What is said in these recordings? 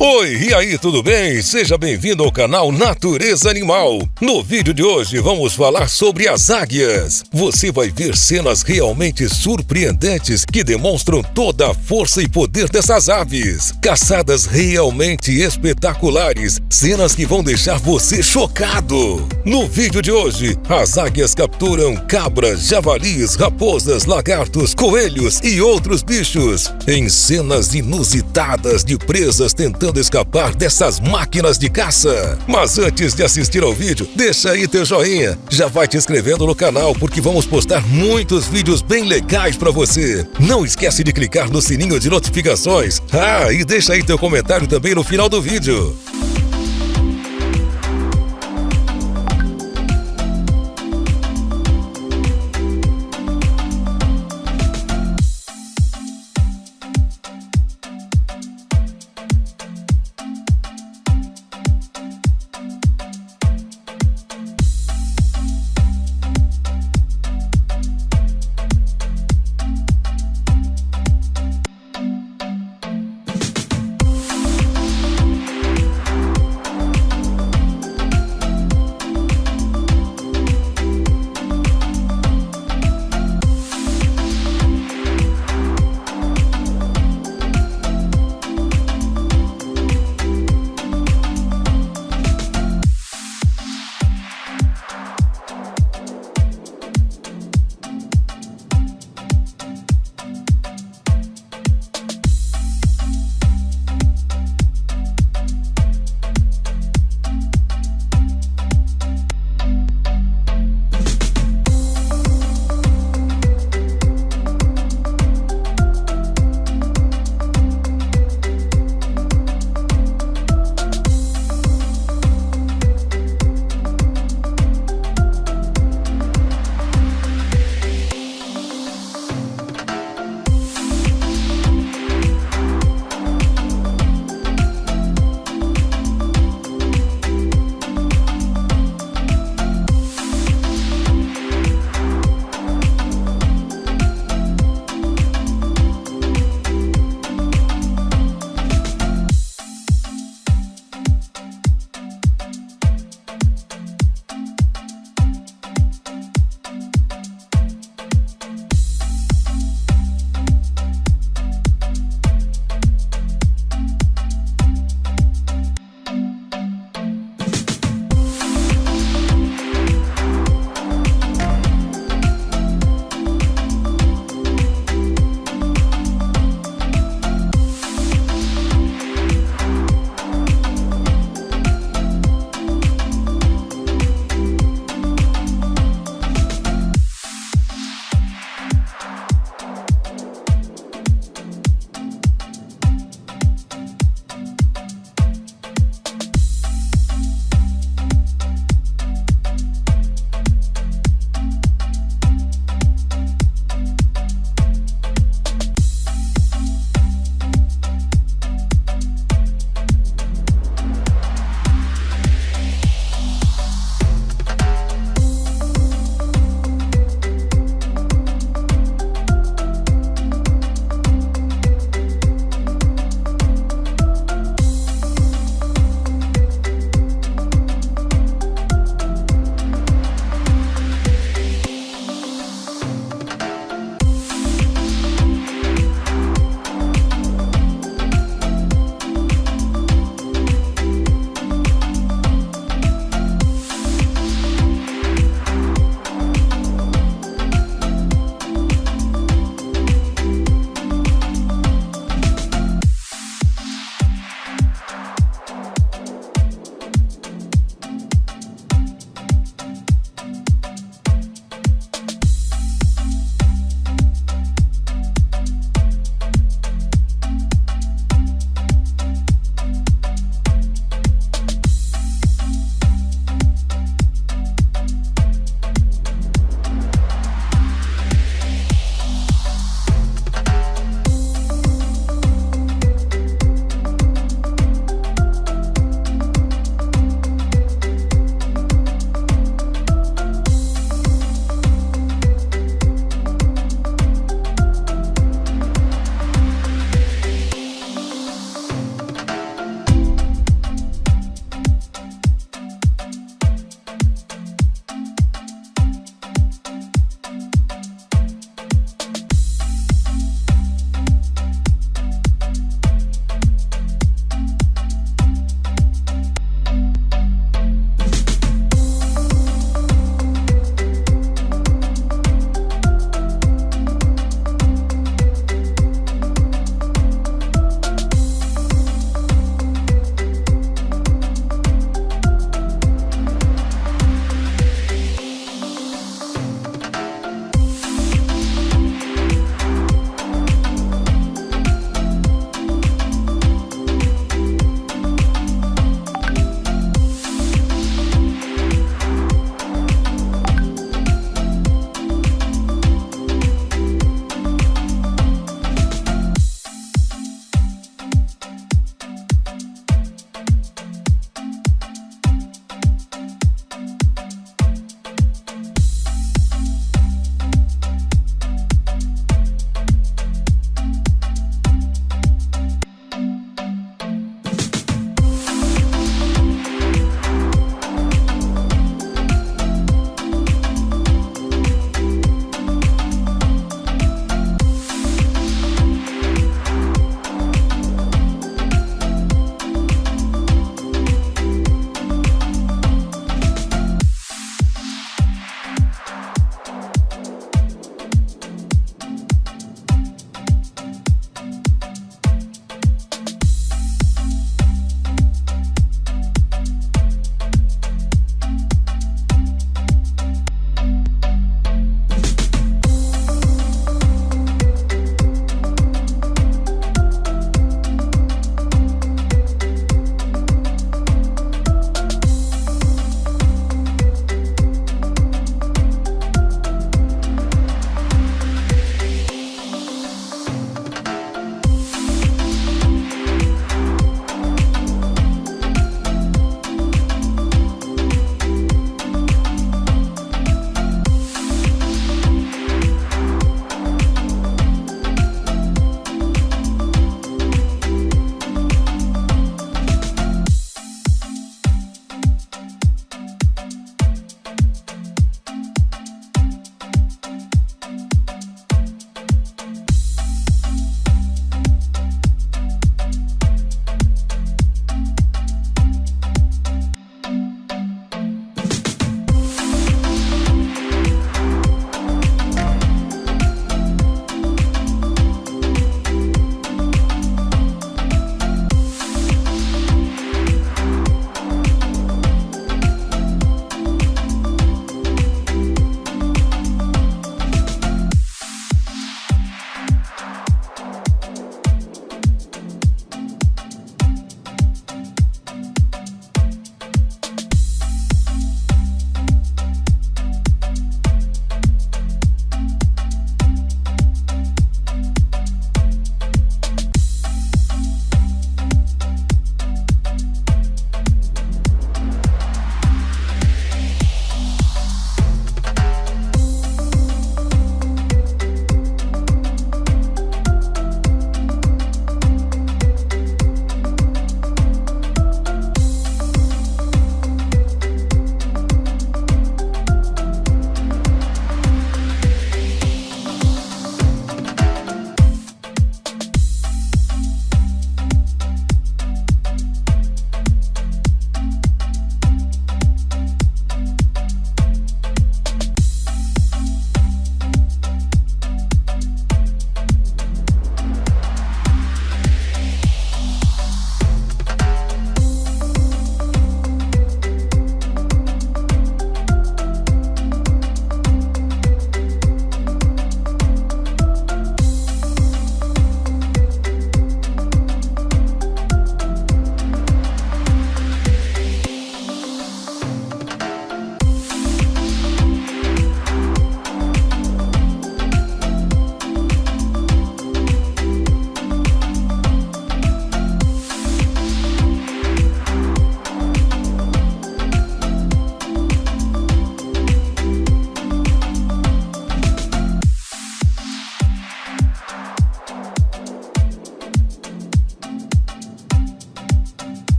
Oi, e aí, tudo bem? Seja bem-vindo ao canal Natureza Animal. No vídeo de hoje vamos falar sobre as águias. Você vai ver cenas realmente surpreendentes que demonstram toda a força e poder dessas aves. Caçadas realmente espetaculares, cenas que vão deixar você chocado. No vídeo de hoje, as águias capturam cabras, javalis, raposas, lagartos, coelhos e outros bichos. Em cenas inusitadas de presas tentando escapar dessas máquinas de caça. Mas antes de assistir ao vídeo, deixa aí teu joinha. Já vai te inscrevendo no canal porque vamos postar muitos vídeos bem legais pra você. Não esquece de clicar no sininho de notificações. E deixa aí teu comentário também no final do vídeo.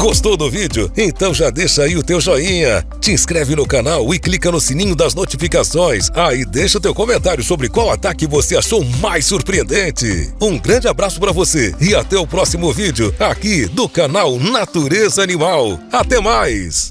Gostou do vídeo? Então já deixa aí o teu joinha, te inscreve no canal e clica no sininho das notificações. E deixa o teu comentário sobre qual ataque você achou mais surpreendente. Um grande abraço para você e até o próximo vídeo aqui do canal Natureza Animal. Até mais!